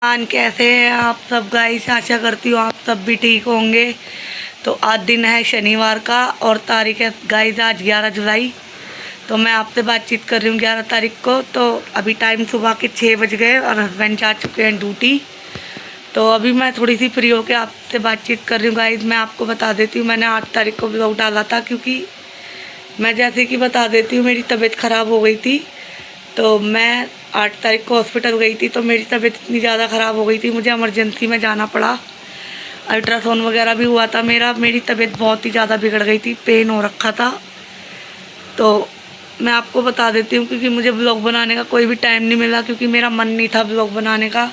कैसे हैं आप सब गाइस। आशा करती हूँ आप सब भी ठीक होंगे। तो आज दिन है शनिवार का और तारीख है गाइस आज 11 जुलाई। तो मैं आपसे बातचीत कर रही हूँ 11 तारीख को। तो अभी टाइम सुबह के 6 बज गए और हस्बैंड जा चुके हैं ड्यूटी। तो अभी मैं थोड़ी सी फ्री होकर आपसे बातचीत कर रही हूँ गाइस। मैं आपको बता देती हूँ, मैंने 8 तारीख को ब्लॉग डाला था क्योंकि मैं जैसे कि बता देती हूँ मेरी तबीयत ख़राब हो गई थी। तो मैं 8 तारीख को हॉस्पिटल गई थी। तो मेरी तबीयत इतनी ज़्यादा ख़राब हो गई थी, मुझे इमरजेंसी में जाना पड़ा। अल्ट्रासाउंड वगैरह भी हुआ था मेरी तबीयत बहुत ही ज़्यादा बिगड़ गई थी, पेन हो रखा था। तो मैं आपको बता देती हूँ क्योंकि मुझे ब्लॉग बनाने का कोई भी टाइम नहीं मिला, क्योंकि मेरा मन नहीं था ब्लॉग बनाने का।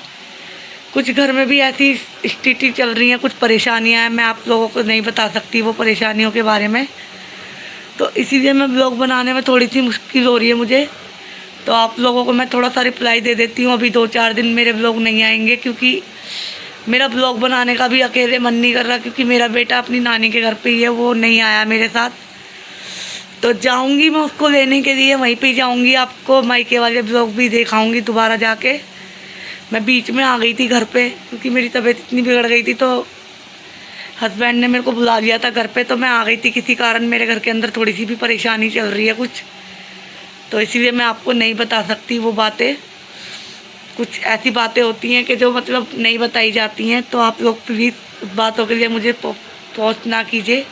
कुछ घर में भी ऐसी स्थिति चल रही हैं, कुछ परेशानियाँ हैं, मैं आप लोगों को नहीं बता सकती वो परेशानियों के बारे में। तो इसीलिए मैं ब्लॉग बनाने में थोड़ी सी मुश्किल हो रही है मुझे। तो आप लोगों को मैं थोड़ा सा रिप्लाई दे देती हूँ। अभी 2-4 दिन मेरे ब्लॉग नहीं आएंगे क्योंकि मेरा ब्लॉग बनाने का भी अकेले मन नहीं कर रहा, क्योंकि मेरा बेटा अपनी नानी के घर पे ही है, वो नहीं आया मेरे साथ। तो जाऊंगी मैं उसको लेने के लिए, वहीं पे जाऊंगी। आपको मायके वाले ब्लॉग भी दिखाऊंगी दोबारा जाके। मैं बीच में आ गई थी घर पे क्योंकि मेरी तबीयत इतनी बिगड़ गई थी। तो हस्बैंड ने मेरे को बुला लिया था घर पे, तो मैं आ गई थी किसी कारण। मेरे घर के अंदर थोड़ी सी भी परेशानी चल रही है कुछ, तो इसीलिए मैं आपको नहीं बता सकती वो बातें। कुछ ऐसी बातें होती हैं कि जो मतलब नहीं बताई जाती हैं। तो आप लोग प्लीज़ उस बातों के लिए मुझे पोस्ट ना कीजिए।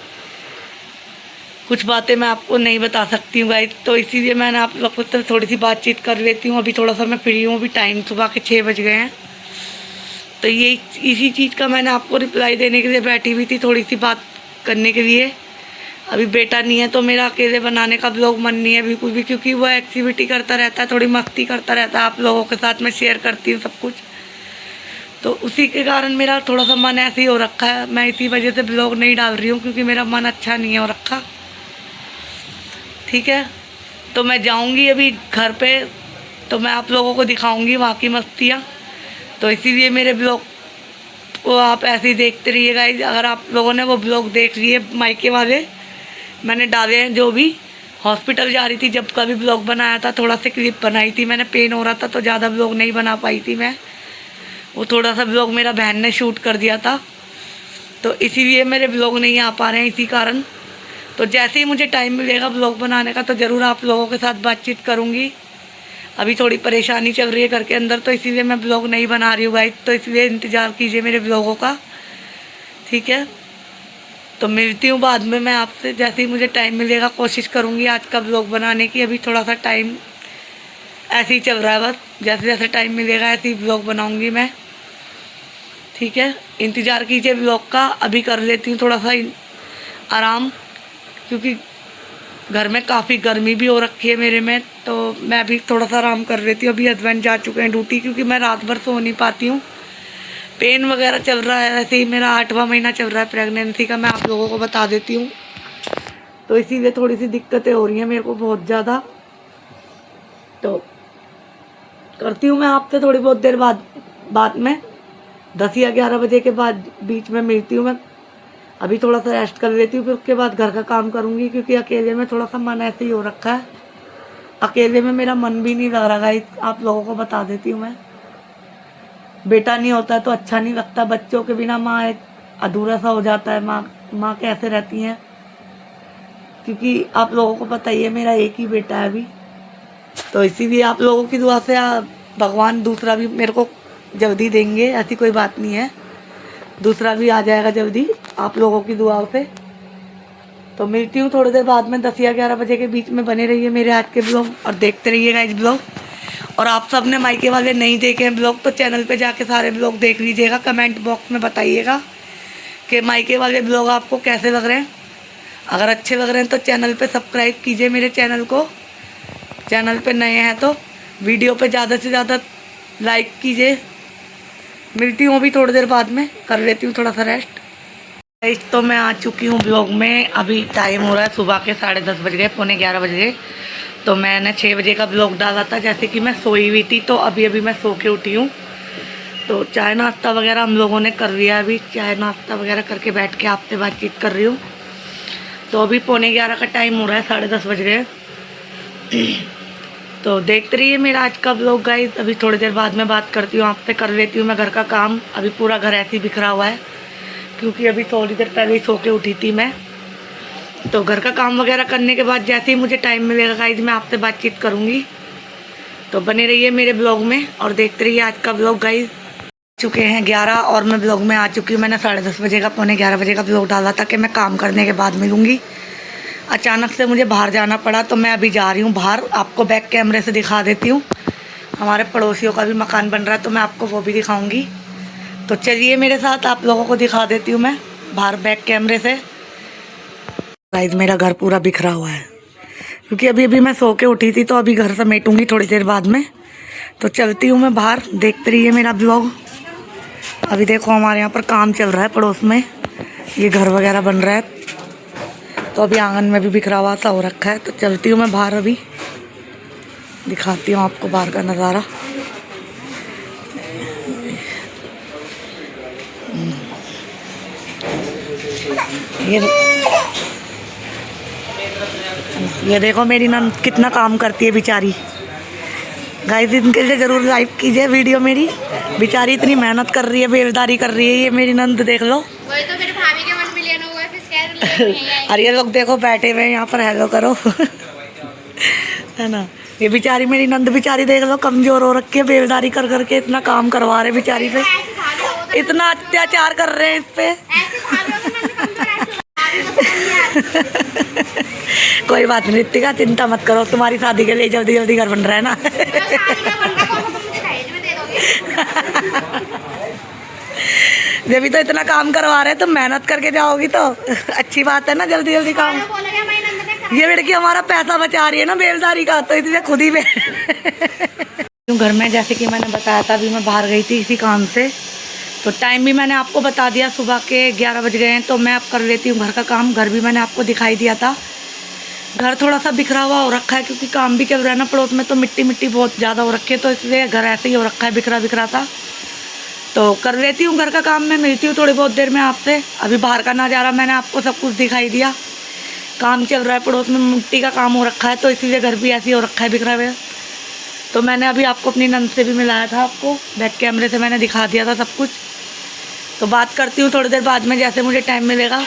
कुछ बातें मैं आपको नहीं बता सकती हूँ गाइस। तो इसीलिए मैंने आप लोग से थोड़ी सी बातचीत कर लेती हूँ। अभी थोड़ा सा मैं फ्री हूँ, अभी टाइम सुबह के 6 बज गए हैं। तो ये इसी चीज़ का मैंने आपको रिप्लाई देने के लिए बैठी हुई थी, थोड़ी सी बात करने के लिए। अभी बेटा नहीं है तो मेरा अकेले बनाने का ब्लॉग मन नहीं है बिल्कुल भी, क्योंकि वो एक्टिविटी करता रहता है, थोड़ी मस्ती करता रहता है। आप लोगों के साथ मैं शेयर करती हूँ सब कुछ, तो उसी के कारण मेरा थोड़ा सा मन ऐसे ही हो रखा है। मैं इसी वजह से ब्लॉग नहीं डाल रही हूँ क्योंकि मेरा मन अच्छा नहीं है हो रखा। ठीक है, तो मैं जाऊँगी अभी घर पे, तो मैं आप लोगों को दिखाऊँगी वहाँ की मस्तियाँ। तो इसीलिए मेरे ब्लॉग को आप ऐसे ही देखते रहिए गाइस। अगर आप लोगों ने वो ब्लॉग देख लिए मायके वाले मैंने डाले हैं, जो भी हॉस्पिटल जा रही थी जब का भी ब्लॉग बनाया था, थोड़ा सा क्लिप बनाई थी मैंने। पेन हो रहा था तो ज़्यादा ब्लॉग नहीं बना पाई थी मैं। वो थोड़ा सा ब्लॉग मेरा बहन ने शूट कर दिया था, तो इसीलिए मेरे ब्लॉग नहीं आ पा रहे हैं इसी कारण। तो जैसे ही मुझे टाइम मिलेगा ब्लॉग बनाने का तो ज़रूर आप लोगों के साथ बातचीत करूँगी। अभी थोड़ी परेशानी चल रही है घर के अंदर, तो इसीलिए मैं ब्लॉग नहीं बना रही हूँ गाइस। तो इसलिए इंतज़ार कीजिए मेरे ब्लॉगों का, ठीक है। तो मिलती हूँ बाद में मैं आपसे, जैसे ही मुझे टाइम मिलेगा कोशिश करूँगी आज का ब्लॉग बनाने की। अभी थोड़ा सा टाइम ऐसे ही चल रहा है, बस जैसे जैसे टाइम मिलेगा ऐसे ही ब्लॉग बनाऊँगी मैं, ठीक है। इंतज़ार कीजिए ब्लॉग का। अभी कर लेती हूँ थोड़ा सा आराम, क्योंकि घर में काफ़ी गर्मी भी हो रखी है मेरे में। तो मैं भी थोड़ा सा आराम कर लेती हूँ। अभी हस्बैंड जा चुके हैं ड्यूटी, क्योंकि मैं रात भर सो नहीं पाती हूँ। पेन वगैरह चल रहा है, ऐसे ही मेरा 8वां महीना चल रहा है प्रेगनेंसी का, मैं आप लोगों को बता देती हूँ। तो इसीलिए थोड़ी सी दिक्कतें हो रही हैं मेरे को बहुत ज़्यादा। तो करती हूँ मैं आपसे थोड़ी बहुत देर बाद में 10 या 11 बजे के बाद बीच में मिलती हूँ मैं। अभी थोड़ा सा रेस्ट कर लेती हूँ, फिर उसके बाद घर का काम करूँगी, क्योंकि अकेले में थोड़ा सा मन ऐसे ही हो रखा है। अकेले में मेरा मन भी नहीं लग रहा गाइस, आप लोगों को बता देती हूँ मैं। बेटा नहीं होता है तो अच्छा नहीं लगता, बच्चों के बिना माँ एक अधूरा सा हो जाता है। माँ कैसे रहती हैं, क्योंकि आप लोगों को पता ही है मेरा एक ही बेटा है अभी। तो इसीलिए आप लोगों की दुआ से भगवान दूसरा भी मेरे को जल्दी देंगे, ऐसी कोई बात नहीं है। दूसरा भी आ जाएगा जल्दी आप लोगों की दुआओं से। तो मिलती हूँ थोड़ी देर बाद में 10 या 11 बजे के बीच में। बने रहिए मेरे आज के ब्लॉग और देखते रहिएगा इस ब्लॉग। और आप सब ने मायके वाले नहीं देखे हैं ब्लॉग तो चैनल पे जाके सारे ब्लॉग देख लीजिएगा। कमेंट बॉक्स में बताइएगा कि मायके वाले ब्लॉग आपको कैसे लग रहे हैं। अगर अच्छे लग रहे हैं तो चैनल पे सब्सक्राइब कीजिए मेरे चैनल को। चैनल पे नए हैं तो वीडियो पे ज़्यादा से ज़्यादा लाइक कीजिए। मिलती हूँ अभी थोड़ी देर बाद में, कर लेती हूँ थोड़ा सा रेस्ट। तो मैं आ चुकी हूँ ब्लॉग में। अभी टाइम हो रहा है सुबह के 10:30 बज गए, 11:45 बज गए। तो मैंने 6 बजे का ब्लॉग डाला था, जैसे कि मैं सोई हुई थी। तो अभी मैं सो के उठी हूँ। तो चाय नाश्ता वगैरह हम लोगों ने कर लिया। अभी चाय नाश्ता वगैरह करके बैठ के आपसे बातचीत कर रही हूँ। तो अभी 11:45 का टाइम हो रहा है, 10:30 बज गए। तो देखते रहिए मेरा आज का व्लॉग गाइस। अभी थोड़ी देर बाद में बात करती हूँ आपसे, कर लेती हूँ मैं घर का काम। अभी पूरा घर ऐसे ही बिखरा हुआ है क्योंकि अभी थोड़ी देर पहले ही सो के उठी थी मैं। तो घर का काम वगैरह करने के बाद जैसे ही मुझे टाइम मिलेगा गाइस मैं आपसे बातचीत करूँगी। तो बने रहिए मेरे ब्लॉग में और देखते रहिए आज का ब्लॉग गाइस। चुके हैं 11 और मैं ब्लॉग में आ चुकी हूँ। मैंने 10:30 बजे का, पौने 11 बजे का ब्लॉग डाला था कि मैं काम करने के बाद मिलूँगी। अचानक से मुझे बाहर जाना पड़ा तो मैं अभी जा रही हूँ बाहर। आपको बैक कैमरे से दिखा देती हूँ। हमारे पड़ोसियों का भी मकान बन रहा है तो मैं आपको वो भी दिखाऊंगी। तो चलिए मेरे साथ, आप लोगों को दिखा देती हूँ मैं बाहर बैक कैमरे से। गाइस मेरा घर पूरा बिखरा हुआ है क्योंकि अभी अभी मैं सो के उठी थी तो अभी घर समेटूंगी थोड़ी देर बाद में। तो चलती हूँ मैं बाहर, देखते रहिए मेरा ब्लॉग। अभी देखो हमारे यहाँ पर काम चल रहा है पड़ोस में, ये घर वगैरह बन रहा है तो अभी आंगन में भी बिखरा हुआ सा हो रखा है। तो चलती हूँ मैं बाहर, अभी दिखाती हूँ आपको बाहर का नज़ारा। ये देखो मेरी नंद कितना काम करती है बेचारी। गाइस इनके लिए ज़रूर लाइक कीजिए वीडियो मेरी। बेचारी इतनी मेहनत कर रही है, बेलदारी कर रही है ये मेरी नंद, देख लो। वही तो मेरे भाभी के 1 मिलियन हुआ है, फिर स्कैर अरे ये लोग देखो बैठे हुए यहाँ पर, हेलो करो है ना। ये बेचारी मेरी नंद बेचारी देख लो कमजोर हो रखी है, बेलदारी कर करके इतना काम करवा रहे बेचारी से, इतना अत्याचार कर रहे हैं इस पे। कोई बात नहीं रितिका, चिंता मत करो, तुम्हारी शादी के लिए जल्दी जल्दी घर बन रहा है ना। जब भी तो इतना काम करवा रहे हैं तो मेहनत करके जाओगी तो अच्छी बात है ना, जल्दी जल्दी काम। ये लड़की हमारा पैसा बचा रही है ना बेलदारी का, तो इसलिए खुद ही घर में, जैसे कि मैंने बताया था अभी मैं बाहर गई थी इसी काम से। तो टाइम भी मैंने आपको बता दिया, सुबह के 11 बज गए हैं। तो मैं अब कर लेती हूँ घर का काम। घर भी मैंने आपको दिखाई दिया था, घर थोड़ा सा बिखरा हुआ हो रखा है क्योंकि काम भी चल रहा है ना पड़ोस में, तो मिट्टी मिट्टी बहुत ज़्यादा हो रखी है तो इसलिए घर ऐसे ही हो रखा है, बिखरा बिखरा था। तो कर लेती हूँ घर का काम। मैं मिलती हूँ थोड़ी बहुत देर में आपसे। अभी बाहर का नज़ारा मैंने आपको सब कुछ दिखाई दिया। काम चल रहा है पड़ोस में, मिट्टी का काम हो रखा है तो इसीलिए घर भी ऐसे ही हो रखा है, बिखरा हुआ। तो मैंने अभी आपको अपनी नंद से भी मिलाया था, आपको बैक कैमरे से मैंने दिखा दिया था सब कुछ। तो बात करती हूँ थोड़ी देर बाद में जैसे मुझे टाइम मिलेगा।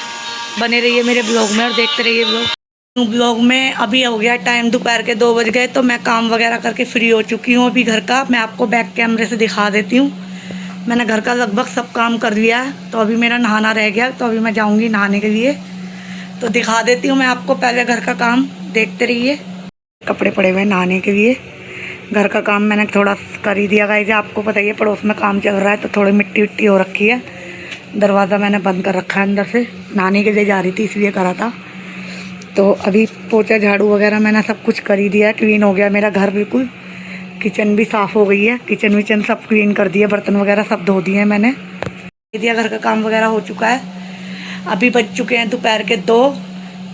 बने रहिए मेरे ब्लॉग में और देखते रहिए ब्लॉग में। अभी हो गया टाइम, दोपहर के 2 बज गए। तो मैं काम वगैरह करके फ्री हो चुकी हूँ अभी घर का। मैं आपको बैक कैमरे से दिखा देती हूँ। मैंने घर का लगभग सब काम कर लिया है। तो अभी मेरा नहाना रह गया, तो अभी मैं जाऊँगी नहाने के लिए। तो दिखा देती हूँ मैं आपको पहले घर का काम, देखते रहिए। कपड़े पड़े हुए हैं नहाने के लिए। घर का काम मैंने थोड़ा कर ही दिया गाइस, आपको पता ही है पड़ोस में काम चल रहा है तो थोड़ी मिट्टी विट्टी हो रखी है। दरवाज़ा मैंने बंद कर रखा है अंदर से, नहाने के लिए जा रही थी इसलिए करा था। तो अभी पोछा झाड़ू वगैरह मैंने सब कुछ कर ही दिया है, क्लीन हो गया मेरा घर बिल्कुल। किचन भी साफ़ हो गई है, किचन विचन सब क्लीन कर दिया, बर्तन वगैरह सब धो दिए हैं मैंने, दे दिया। घर का काम वगैरह हो चुका है। अभी बज चुके हैं दोपहर के 2।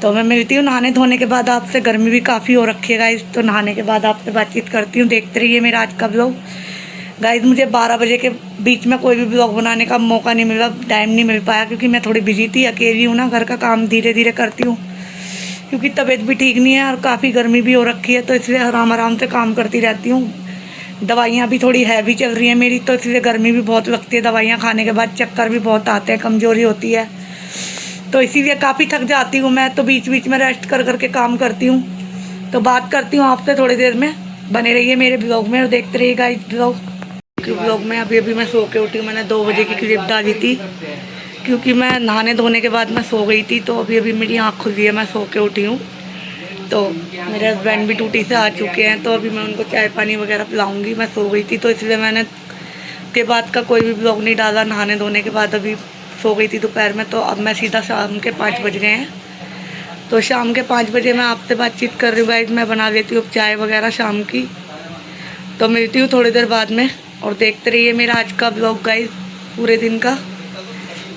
तो मैं मिलती हूँ नहाने धोने के बाद आपसे। गर्मी भी काफ़ी हो रखी है गाइस, तो नहाने के बाद आपसे बातचीत करती हूँ। देखते रहिए मेरा आज का ब्लॉग गाइस। मुझे 12 बजे के बीच में कोई भी ब्लॉग बनाने का मौका नहीं मिला, टाइम नहीं मिल पाया क्योंकि मैं थोड़ी बिजी थी, अकेली हूँ ना। घर का काम धीरे धीरे करती हूँ क्योंकि तबीयत भी ठीक नहीं है और काफ़ी गर्मी भी हो रखी है, तो इसलिए आराम आराम से काम करती रहती हूँ। दवाइयाँ भी थोड़ी हैवी चल रही हैं मेरी, तो इसलिए गर्मी भी बहुत लगती है। दवाइयाँ खाने के बाद चक्कर भी बहुत आते हैं, कमज़ोरी होती है, तो इसीलिए काफ़ी थक जाती हूँ मैं। तो बीच बीच में रेस्ट कर करके काम करती हूँ। तो बात करती हूँ आपसे थोड़ी देर में। बने रहिए मेरे ब्लॉग में और देखते रहिएगा इस ब्लॉग में। अभी मैं सो के उठी हूँ। मैंने 2 बजे की क्लिप डाली थी क्योंकि मैं नहाने धोने के बाद मैं सो गई थी। तो अभी मेरी आँख खुली है, मैं सो के उठी हूँ। तो मेरे हस्बैंड भी ड्यूटी से आ चुके हैं, तो अभी मैं उनको चाय पानी वगैरह पिलाऊंगी। मैं सो गई थी तो इसलिए मैंने के बाद का कोई भी ब्लॉग नहीं डाला। नहाने धोने के बाद अभी सो गई थी दोपहर में। तो अब मैं सीधा शाम के 5 बज गए हैं। तो शाम के 5 बजे मैं आपसे बातचीत कर रही हूँ गाइस। मैं बना लेती हूँ चाय वगैरह शाम की। तो मिलती हूँ थोड़ी देर बाद में और देखते रहिए मेरा आज का ब्लॉग गाइस, पूरे दिन का।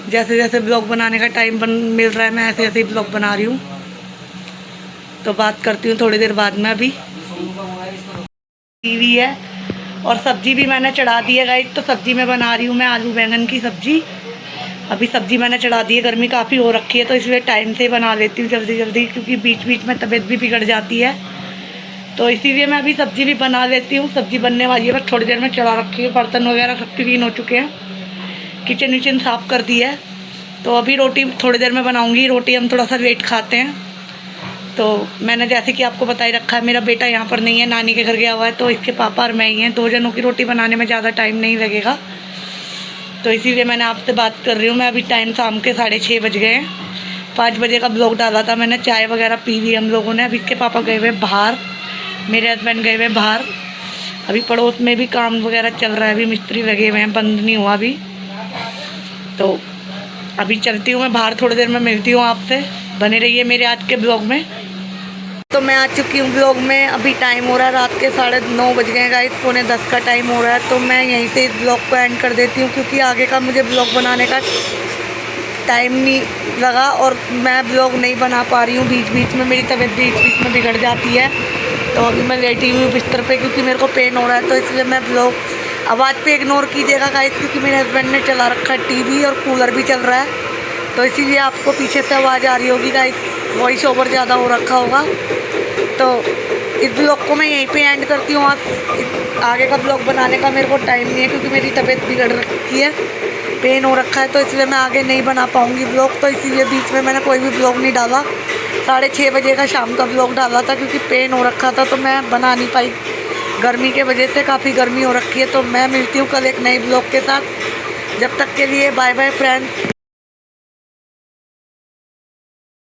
जैसे जैसे ब्लॉग बनाने का टाइम मिल रहा है मैं ऐसे ऐसे ही ब्लॉग बना रही हूँ। तो बात करती हूँ थोड़ी देर बाद में। अभी टीवी है और सब्जी भी मैंने चढ़ा दी है गाइस। तो सब्जी में बना रही हूँ मैं आलू बैंगन की सब्जी। अभी सब्जी मैंने चढ़ा दी है, गर्मी काफ़ी हो रखी है तो इसलिए टाइम से बना लेती हूँ जल्दी जल्दी, क्योंकि बीच बीच में तबीयत भी बिगड़ जाती है। तो इसीलिए मैं अभी सब्ज़ी भी बना लेती हूँ। सब्ज़ी बनने वाली है, बस थोड़ी देर में चढ़ा रखी है। बर्तन वगैरह सब क्लीन हो चुके हैं, किचन विचन साफ़ कर दी है। तो अभी रोटी थोड़ी देर में बनाऊँगी। रोटी हम थोड़ा सा लेट खाते हैं। तो मैंने जैसे कि आपको बता ही रखा है, मेरा बेटा यहाँ पर नहीं है, नानी के घर गया हुआ है। तो इसके पापा और मैं ही हैं, 2 जनों की रोटी बनाने में ज़्यादा टाइम नहीं लगेगा। तो इसीलिए मैंने आपसे बात कर रही हूँ। मैं अभी टाइम शाम के 6:30 बज गए हैं। 5 बजे का ब्लॉग डाला था मैंने। चाय वगैरह पी ली हम लोगों ने। अभी इसके पापा गए हुए बाहर, मेरे हस्बैंड गए हुए बाहर। अभी पड़ोस में भी काम वगैरह चल रहा है, अभी मिस्त्री लगे हुए हैं, बंद नहीं हुआ अभी। तो अभी चलती हूँ मैं बाहर, थोड़ी देर में मिलती हूँ आपसे। बने रहिए मेरे आज के ब्लॉग में। तो मैं आ चुकी हूँ ब्लॉग में। अभी टाइम हो रहा है रात के 9:30 बज गए हैं गाइस, 9:45 का टाइम हो रहा है। तो मैं यहीं से इस ब्लॉग को एंड कर देती हूँ, क्योंकि आगे का मुझे ब्लॉग बनाने का टाइम नहीं लगा और मैं ब्लॉग नहीं बना पा रही हूँ। बीच बीच में मेरी तबीयत बीच बीच में बिगड़ जाती है। तो अभी मैं लेटी हुई हूँ बिस्तर पे, क्योंकि मेरे को पेन हो रहा है। तो इसलिए मैं ब्लॉग आवाज़ पे इग्नोर कीजिएगा गाइस, क्योंकि मेरे हस्बैंड ने चला रखा है टीवी और कूलर भी चल रहा है। तो इसीलिए आपको पीछे से आवाज़ आ रही होगी गाइस, वॉइस ओवर ज़्यादा हो रखा होगा। तो इस ब्लॉग को मैं यहीं पे एंड करती हूँ। आगे का ब्लॉग बनाने का मेरे को टाइम नहीं है, क्योंकि मेरी तबीयत बिगड़ रखी है, पेन हो रखा है। तो इसलिए मैं आगे नहीं बना पाऊँगी ब्लॉग। तो इसीलिए बीच में मैंने कोई भी ब्लॉग नहीं डाला। 6:30 बजे का शाम का ब्लॉग डाला था, क्योंकि पेन हो रखा था तो मैं बना नहीं पाई। गर्मी के वजह से काफ़ी गर्मी हो रखी है। तो मैं मिलती हूँ कल एक नई ब्लॉग के साथ। जब तक के लिए बाय बाय फ्रेंड्स।